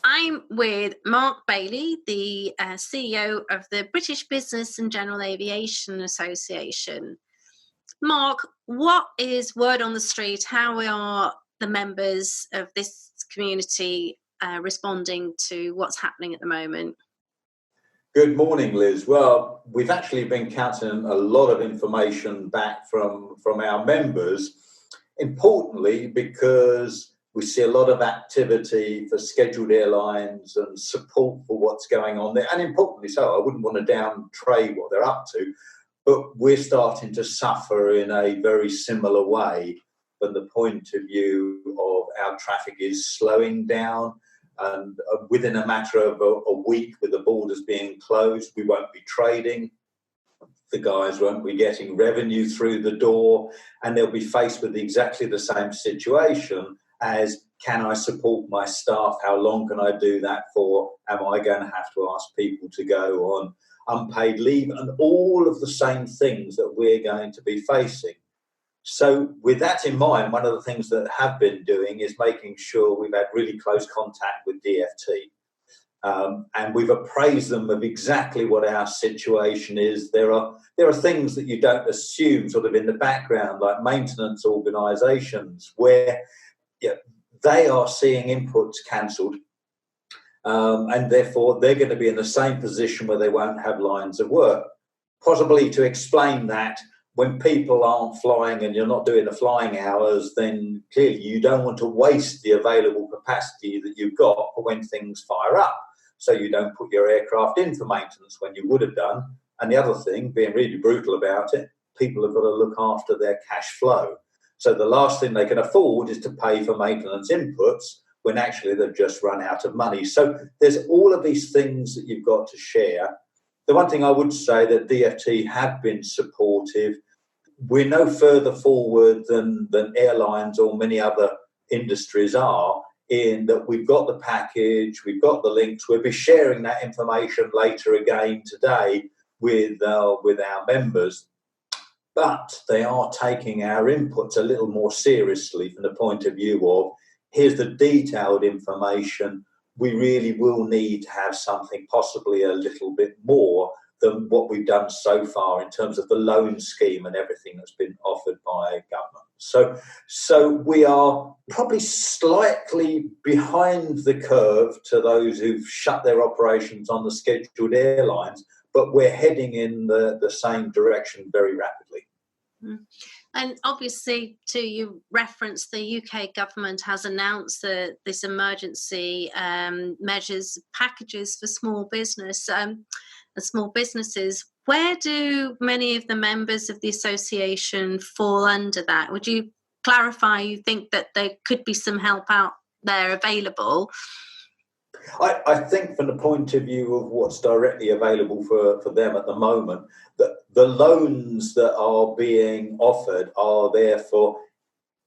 I'm with Marc Bailey, the CEO of the British Business and General Aviation Association. Marc, what is word on the street? How are the members of this community responding to what's happening at the moment? Good morning, Liz. Well, we've actually been counting a lot of information back from our members, importantly because we see a lot of activity for scheduled airlines and support for what's going on there. And importantly so, I wouldn't want to downtrade what they're up to, but we're starting to suffer in a very similar way from the point of view of our traffic is slowing down. And within a matter of a week, with the borders being closed, we won't be trading. The guys won't be getting revenue through the door, and they'll be faced with exactly the same situation as, can I support my staff? How long can I do that for? Am I going to have to ask people to go on unpaid leave? And all of the same things that we're going to be facing. So with that in mind, one of the things that I have been doing is making sure we've had really close contact with DFT. And we've appraised them of exactly what our situation is. There are things that you don't assume sort of in the background, like maintenance organisations, where they are seeing inputs cancelled. And therefore, they're going to be in the same position where they won't have lines of work. Possibly to explain that, when people aren't flying and you're not doing the flying hours, then clearly you don't want to waste the available capacity that you've got for when things fire up. So you don't put your aircraft in for maintenance when you would have done. And the other thing, being really brutal about it, people have got to look after their cash flow. So the last thing they can afford is to pay for maintenance inputs when actually they've just run out of money. So there's all of these things that you've got to share. The one thing I would say that DFT have been supportive. We're no further forward than airlines or many other industries are, in that we've got the package, we've got the links. We'll be sharing that information later again today with our members. But they are taking our inputs a little more seriously from the point of view of, here's the detailed information. We really will need to have something possibly a little bit more than what we've done so far in terms of the loan scheme and everything that's been offered by government. So we are probably slightly behind the curve to those who've shut their operations on the scheduled airlines, but we're heading in the same direction very rapidly. And obviously, too, you referenced the UK government has announced this emergency measures packages for small business and small businesses. Where do many of the members of the association fall under that? Would you clarify, you think that there could be some help out there available? I think from the point of view of what's directly available for them at the moment, that the loans that are being offered are there for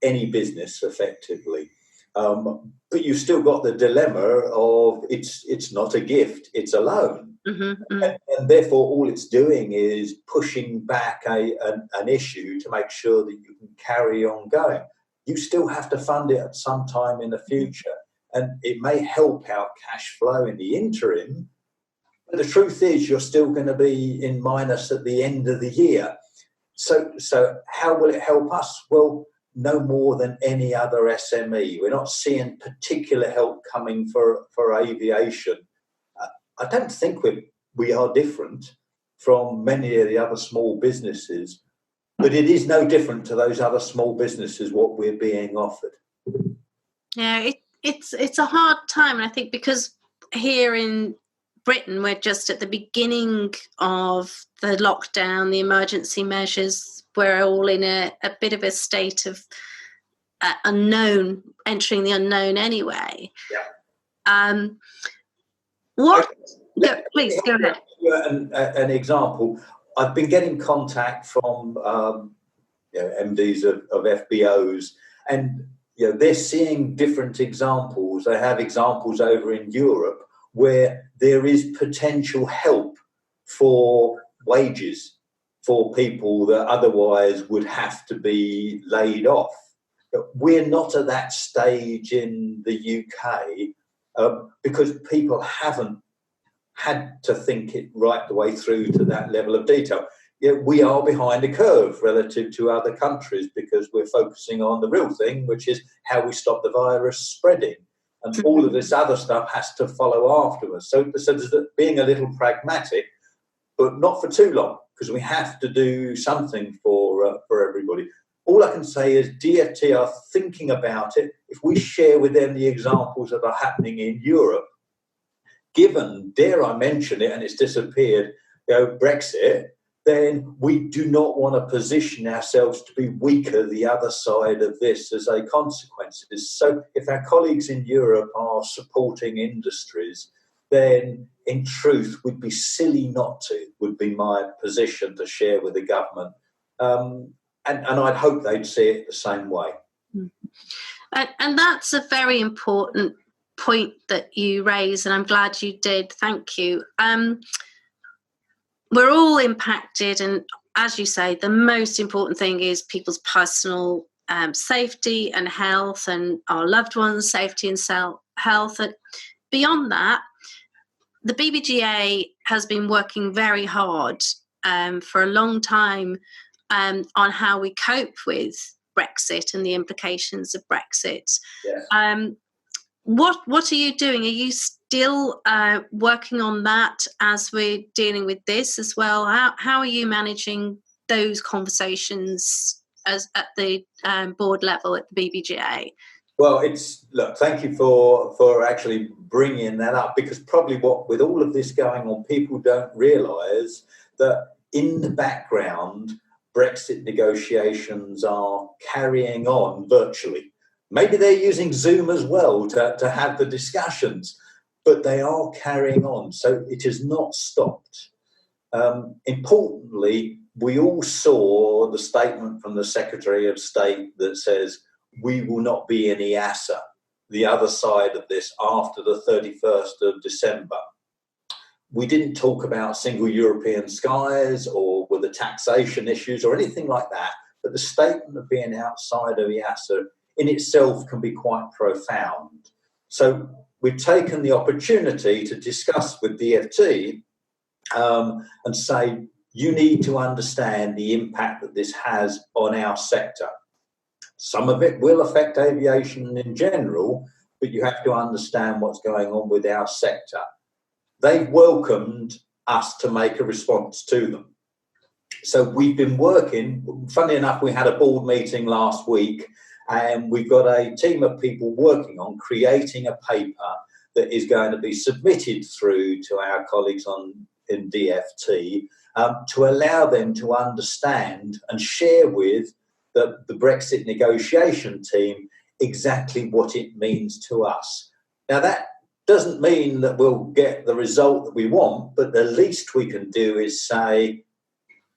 any business effectively. But you've still got the dilemma of it's not a gift, it's a loan. And therefore all it's doing is pushing back an issue to make sure that you can carry on going. You still have to fund it at some time in the future. And it may help out cash flow in the interim, but the truth is you're still going to be in minus at the end of the year. So how will it help us? Well, no more than any other SME. We're not seeing particular help coming for aviation. I don't think we are different from many of the other small businesses, but it is no different to those other small businesses what we're being offered. Yeah, it's a hard time, and I think because here in Britain we're just at the beginning of the lockdown, the emergency measures, we're all in a bit of a state of unknown, entering the unknown anyway. Yeah. Please go ahead. An example. I've been getting contact from MDs of FBOs, and they're seeing different examples. They have examples over in Europe where there is potential help for wages for people that otherwise would have to be laid off. But we're not at that stage in the UK. because people haven't had to think it right the way through to that level of detail. Yeah, we are behind the curve relative to other countries because we're focusing on the real thing, which is how we stop the virus spreading. And all of this other stuff has to follow afterwards. So there's being a little pragmatic, but not for too long, because we have to do something for everybody. All I can say is DFT are thinking about it. If we share with them the examples that are happening in Europe, given, dare I mention it, and it's disappeared, Brexit, then we do not want to position ourselves to be weaker the other side of this as a consequence. So if our colleagues in Europe are supporting industries, then in truth we'd be silly not to, would be my position to share with the government. And I'd hope they'd see it the same way. And that's a very important point that you raise, and I'm glad you did. Thank you. We're all impacted, and as you say, the most important thing is people's personal safety and health, and our loved ones' safety and health. And beyond that, the BBGA has been working very hard for a long time on how we cope with Brexit and the implications of Brexit. Yes. What are you doing? Are you still working on that as we're dealing with this as well? How are you managing those conversations at the board level at the BBGA? Well, look, thank you for actually bringing that up, because probably with all of this going on, people don't realise that in the background, Brexit negotiations are carrying on virtually. Maybe they're using Zoom as well to have the discussions, but they are carrying on. So it has not stopped. Importantly, we all saw the statement from the Secretary of State that says we will not be in EASA, the other side of this, after the 31st of December. We didn't talk about single European skies or with the taxation issues or anything like that, but the statement of being outside of EASA in itself can be quite profound. So we've taken the opportunity to discuss with DFT and say, you need to understand the impact that this has on our sector. Some of it will affect aviation in general, but you have to understand what's going on with our sector. They've welcomed us to make a response to them. So we've been working, funnily enough, we had a board meeting last week, and we've got a team of people working on creating a paper that is going to be submitted through to our colleagues in DFT to allow them to understand and share with the Brexit negotiation team exactly what it means to us. Now, that doesn't mean that we'll get the result that we want, but the least we can do is say,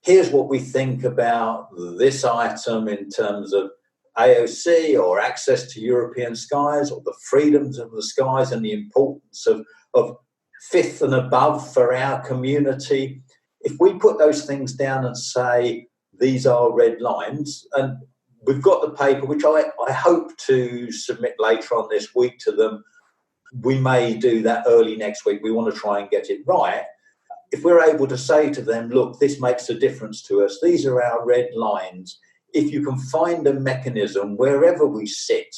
here's what we think about this item in terms of AOC or access to European skies or the freedoms of the skies and the importance of fifth and above for our community. If we put those things down and say, these are red lines, and we've got the paper, which I hope to submit later on this week to them. We may do that early next week. We want to try and get it right. If we're able to say to them, look, this makes a difference to us, these are our red lines. If you can find a mechanism wherever we sit,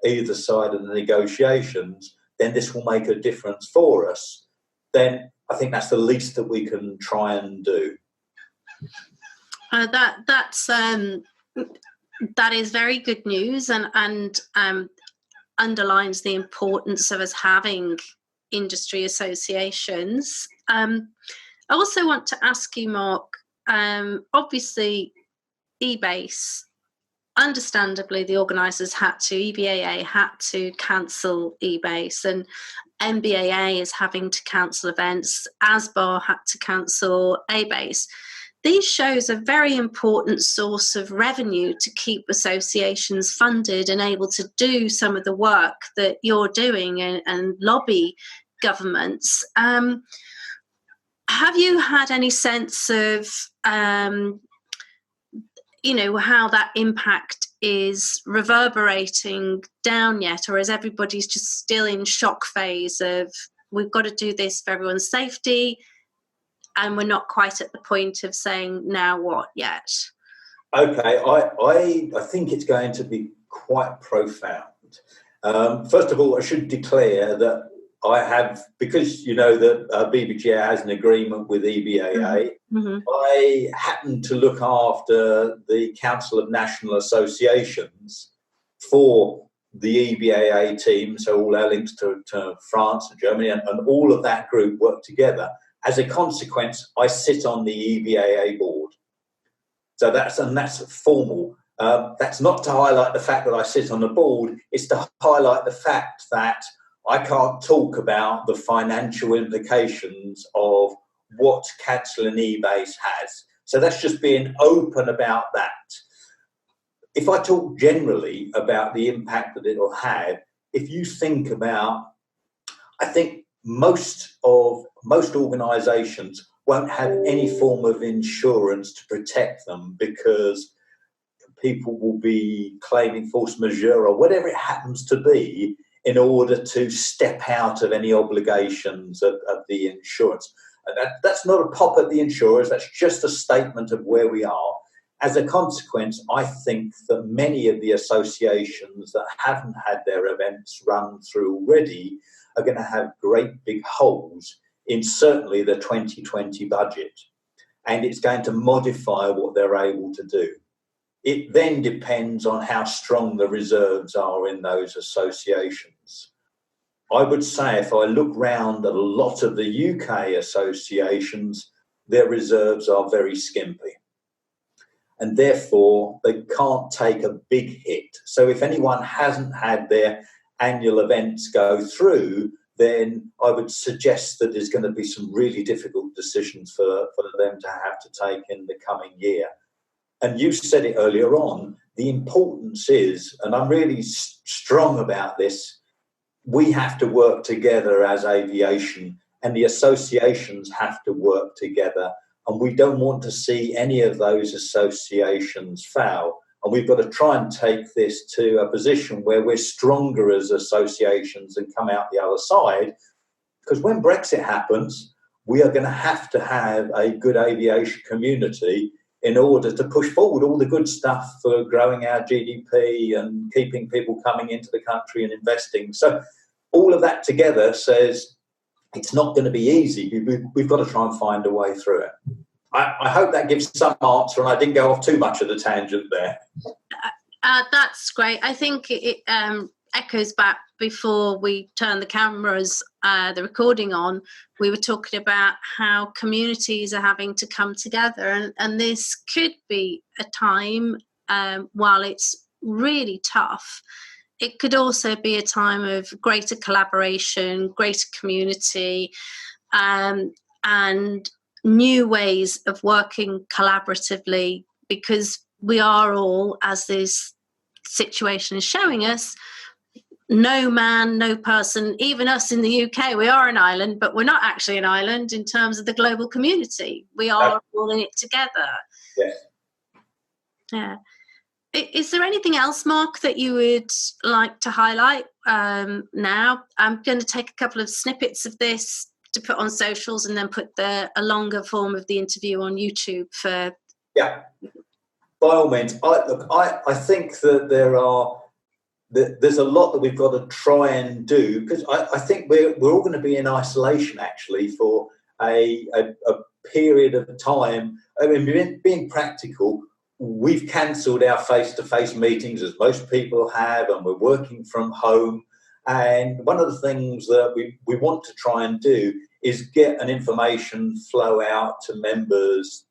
either side of the negotiations, then this will make a difference for us, then I think that's the least that we can try and do. That is very good news, and underlines the importance of us having industry associations. I also want to ask you, Mark, obviously eBase, understandably the organisers EBAA had to cancel eBase, and MBAA is having to cancel events, ASBAR had to cancel ABase. These shows are a very important source of revenue to keep associations funded and able to do some of the work that you're doing and lobby governments. Have you had any sense of, how that impact is reverberating down yet, or is everybody's just still in shock phase of we've got to do this for everyone's safety, and we're not quite at the point of saying now what yet? Okay, I think it's going to be quite profound. First of all, I should declare that I have, because that BBGA has an agreement with EBAA, Mm-hmm. I happen to look after the Council of National Associations for the EBAA team, so all our links to France and Germany and all of that group work together. As a consequence, I sit on the EBAA board. So that's formal. That's not to highlight the fact that I sit on the board, it's to highlight the fact that I can't talk about the financial implications of what cancelling eBase has. So that's just being open about that. If I talk generally about the impact that it will have, if you think about, I think most organisations won't have any form of insurance to protect them because people will be claiming force majeure or whatever it happens to be in order to step out of any obligations of the insurance. That's not a pop at the insurers, that's just a statement of where we are. As a consequence, I think that many of the associations that haven't had their events run through already are going to have great big holes in certainly the 2020 budget. And it's going to modify what they're able to do. It then depends on how strong the reserves are in those associations. I would say if I look round at a lot of the UK associations, their reserves are very skimpy. And therefore, they can't take a big hit. So if anyone hasn't had their annual events go through, then I would suggest that there's going to be some really difficult decisions for them to have to take in the coming year. And you said it earlier on, the importance is, and I'm really strong about this, we have to work together as aviation, and the associations have to work together. And we don't want to see any of those associations fail. And we've got to try and take this to a position where we're stronger as associations and come out the other side. Because when Brexit happens, we are going to have a good aviation community in order to push forward all the good stuff for growing our GDP and keeping people coming into the country and investing. So all of that together says it's not going to be easy. We've got to try and find a way through it. I hope that gives some answer, and I didn't go off too much of the tangent there. That's great. I think it echoes back before we turned the cameras, the recording on. We were talking about how communities are having to come together, and this could be a time, while it's really tough, it could also be a time of greater collaboration, greater community, and new ways of working collaboratively, because we are all, as this situation is showing us, no man, no person, even us in the UK, we are an island, but we're not actually an island in terms of the global community. We are all in it together. Yes. Yeah. Is there anything else, Mark, that you would like to highlight now? I'm going to take a couple of snippets of this to put on socials and then put a longer form of the interview on YouTube for... Yeah, by all means. I think that there's a lot that we've got to try and do, because I think we're all going to be in isolation actually for a period of time. I mean, being practical, we've cancelled our face-to-face meetings, as most people have, and we're working from home. And one of the things that we want to try and do is get an information flow out to members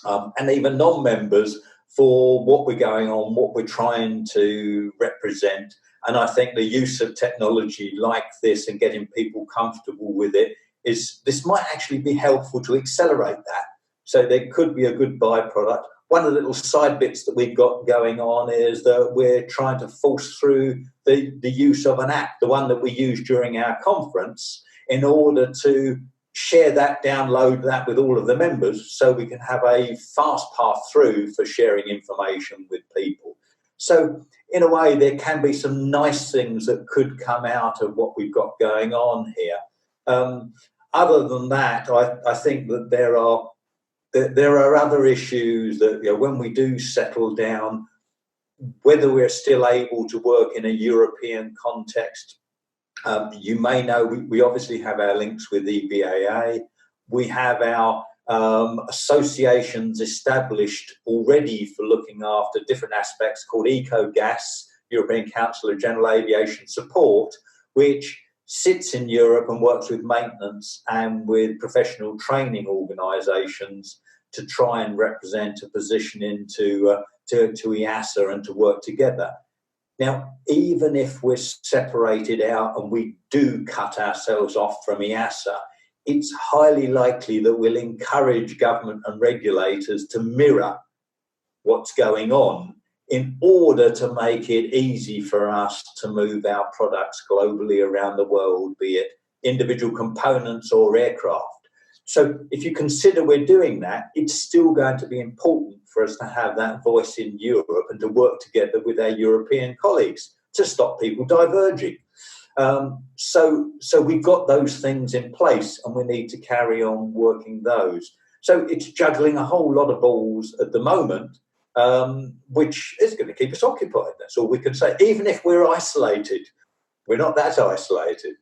and even non-members for what we're going on, what we're trying to represent. And I think the use of technology like this and getting people comfortable with it this might actually be helpful to accelerate that. So there could be a good byproduct. One of the little side bits that we've got going on is that we're trying to force through the use of an app, the one that we use during our conference, in order to share that, download that with all of the members so we can have a fast path through for sharing information with people. So in a way, there can be some nice things that could come out of what we've got going on here. Other than that, I think that there are other issues that, you know, when we do settle down, whether we're still able to work in a European context. You may know we obviously have our links with the BBGA. We have our associations established already for looking after different aspects called EcoGas, European Council of General Aviation Support, which sits in Europe and works with maintenance and with professional training organisations to try and represent a position into to EASA and to work together. Now, even if we're separated out and we do cut ourselves off from EASA, it's highly likely that we'll encourage government and regulators to mirror what's going on in order to make it easy for us to move our products globally around the world, be it individual components or aircraft. So if you consider we're doing that, it's still going to be important for us to have that voice in Europe and to work together with our European colleagues to stop people diverging. So we've got those things in place and we need to carry on working those. So it's juggling a whole lot of balls at the moment, which is going to keep us occupied. That's all we can say. Even if we're isolated, we're not that isolated.